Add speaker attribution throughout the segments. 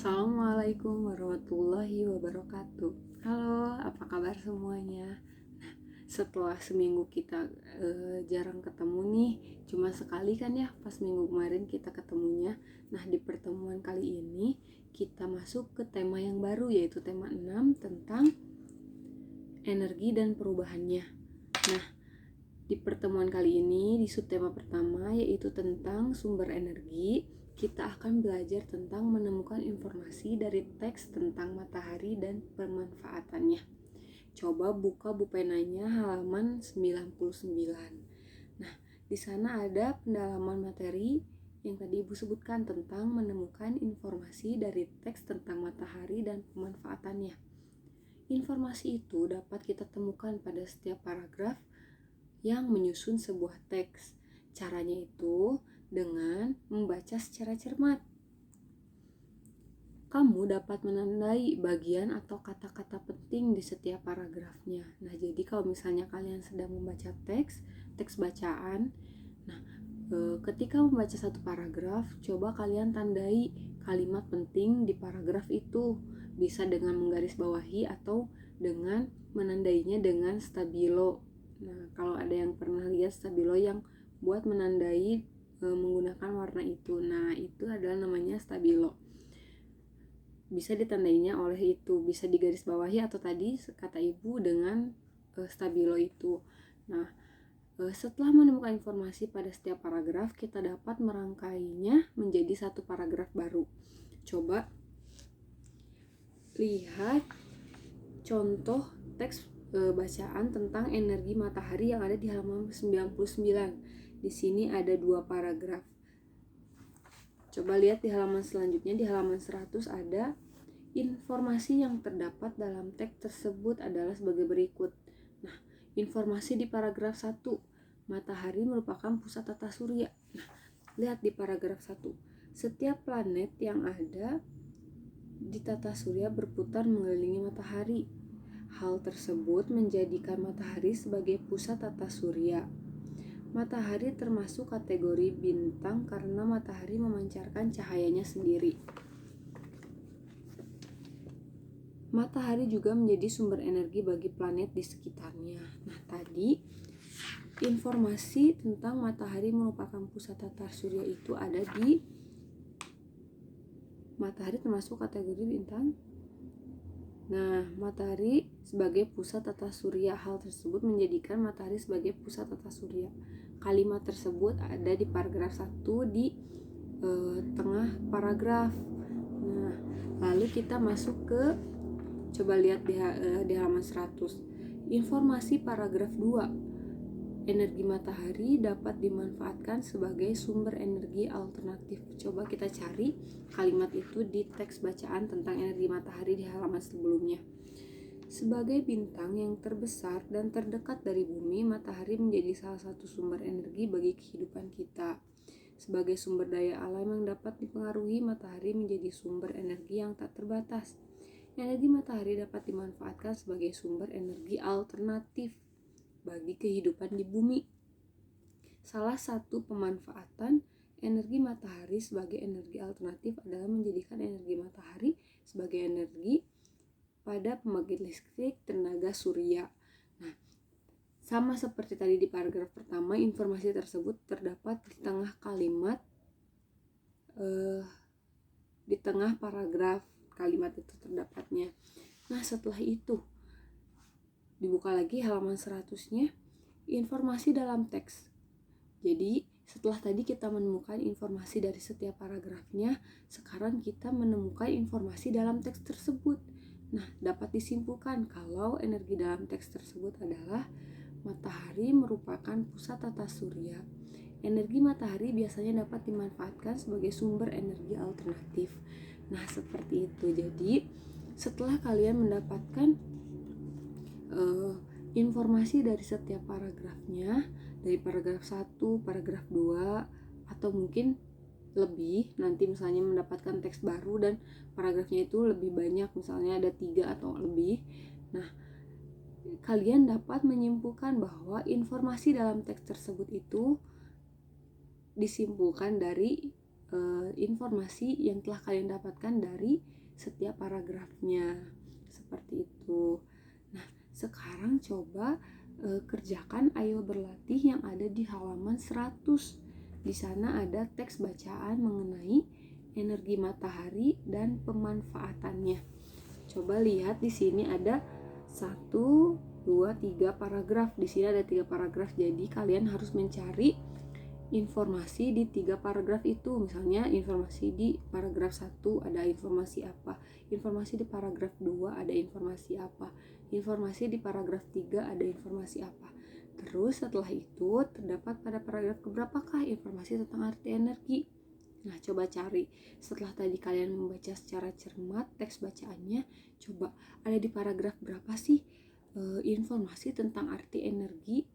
Speaker 1: Assalamualaikum warahmatullahi wabarakatuh. Halo, apa kabar semuanya? Setelah seminggu kita jarang ketemu nih, cuma sekali kan ya, pas minggu kemarin kita ketemunya. Nah, di pertemuan kali ini kita masuk ke tema yang baru, yaitu tema 6 tentang energi dan perubahannya. Nah, di pertemuan kali ini, di subtema pertama, yaitu tentang sumber energi, kita akan belajar tentang menemukan informasi dari teks tentang matahari dan pemanfaatannya. Coba buka bupenanya halaman 99. Nah, di sana ada pendalaman materi yang tadi Ibu sebutkan tentang menemukan informasi dari teks tentang matahari dan pemanfaatannya. Informasi itu dapat kita temukan pada setiap paragraf yang menyusun sebuah teks. Caranya itu dengan membaca secara cermat. Kamu dapat menandai bagian atau kata-kata penting di setiap paragrafnya. Nah, jadi kalau misalnya kalian sedang membaca teks bacaan, nah, ketika membaca satu paragraf, coba kalian tandai kalimat penting di paragraf itu. Bisa dengan menggarisbawahi atau dengan menandainya dengan stabilo. Nah, kalau ada yang pernah lihat stabilo yang buat menandai menggunakan warna itu, nah itu adalah namanya stabilo. Bisa ditandainya oleh itu, bisa digarisbawahi atau tadi kata Ibu dengan stabilo itu. Nah, setelah menemukan informasi pada setiap paragraf, kita dapat merangkainya menjadi satu paragraf baru. Coba lihat contoh teks bacaan tentang energi matahari yang ada di halaman 99. Di sini ada 2 paragraf. Coba lihat di halaman selanjutnya, di halaman 100 ada informasi yang terdapat dalam teks tersebut adalah sebagai berikut. Nah, informasi di paragraf 1, matahari merupakan pusat tata surya. Nah, lihat di paragraf 1, setiap planet yang ada di tata surya berputar mengelilingi matahari. Hal tersebut menjadikan matahari sebagai pusat tata surya. Matahari termasuk kategori bintang karena matahari memancarkan cahayanya sendiri. Matahari juga menjadi sumber energi bagi planet di sekitarnya. Nah, tadi informasi tentang matahari merupakan pusat tata surya itu ada di matahari termasuk kategori bintang. Nah, matahari sebagai pusat tata surya, hal tersebut menjadikan matahari sebagai pusat tata surya. Kalimat tersebut ada di paragraf 1 di tengah paragraf. Nah, lalu kita masuk ke, coba lihat di halaman 100. Informasi paragraf 2. Energi matahari dapat dimanfaatkan sebagai sumber energi alternatif. Coba kita cari kalimat itu di teks bacaan tentang energi matahari di halaman sebelumnya. Sebagai bintang yang terbesar dan terdekat dari bumi, matahari menjadi salah satu sumber energi bagi kehidupan kita. Sebagai sumber daya alam yang dapat dipengaruhi, matahari menjadi sumber energi yang tak terbatas. Energi matahari dapat dimanfaatkan sebagai sumber energi alternatif bagi kehidupan di bumi. Salah satu pemanfaatan energi matahari sebagai energi alternatif adalah menjadikan energi matahari sebagai energi pada pembangkit listrik tenaga surya. Nah, sama seperti tadi di paragraf pertama, informasi tersebut terdapat di tengah kalimat, di tengah paragraf kalimat itu terdapatnya. Nah, setelah itu dibuka lagi halaman 100-nya, informasi dalam teks. Jadi setelah tadi kita menemukan informasi dari setiap paragrafnya, sekarang kita menemukan informasi dalam teks tersebut. Nah, dapat disimpulkan kalau energi dalam teks tersebut adalah matahari merupakan pusat tata surya. Energi matahari biasanya dapat dimanfaatkan sebagai sumber energi alternatif. Nah, seperti itu. Jadi, setelah kalian mendapatkan informasi dari setiap paragrafnya, dari paragraf 1, paragraf 2, atau mungkin lebih, nanti misalnya mendapatkan teks baru dan paragrafnya itu lebih banyak, misalnya ada 3 atau lebih. Nah, kalian dapat menyimpulkan bahwa informasi dalam teks tersebut itu disimpulkan dari informasi yang telah kalian dapatkan dari setiap paragrafnya. Seperti itu. Nah, sekarang coba kerjakan ayo berlatih yang ada di halaman 100. Di sana ada teks bacaan mengenai energi matahari dan pemanfaatannya. Coba lihat di sini ada 1, 2, 3 paragraf. Di sini ada 3 paragraf. Jadi kalian harus mencari informasi di 3 paragraf itu. Misalnya informasi di paragraf 1 ada informasi apa, informasi di paragraf 2 ada informasi apa, informasi di paragraf 3 ada informasi apa. Terus setelah itu terdapat pada paragraf keberapakah informasi tentang arti energi. Nah, coba cari. Setelah tadi kalian membaca secara cermat teks bacaannya, coba ada di paragraf berapa sih informasi tentang arti energi.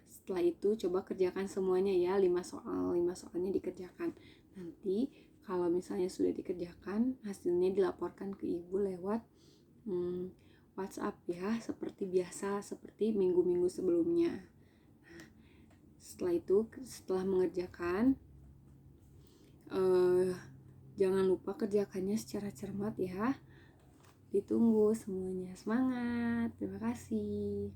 Speaker 1: Setelah itu coba kerjakan semuanya ya, 5 soal, 5 soalnya dikerjakan. Nanti kalau misalnya sudah dikerjakan, hasilnya dilaporkan ke ibu lewat WhatsApp ya, seperti biasa, seperti minggu-minggu sebelumnya. Nah, setelah itu, setelah mengerjakan, jangan lupa kerjakannya secara cermat ya. Ditunggu semuanya. Semangat, terima kasih.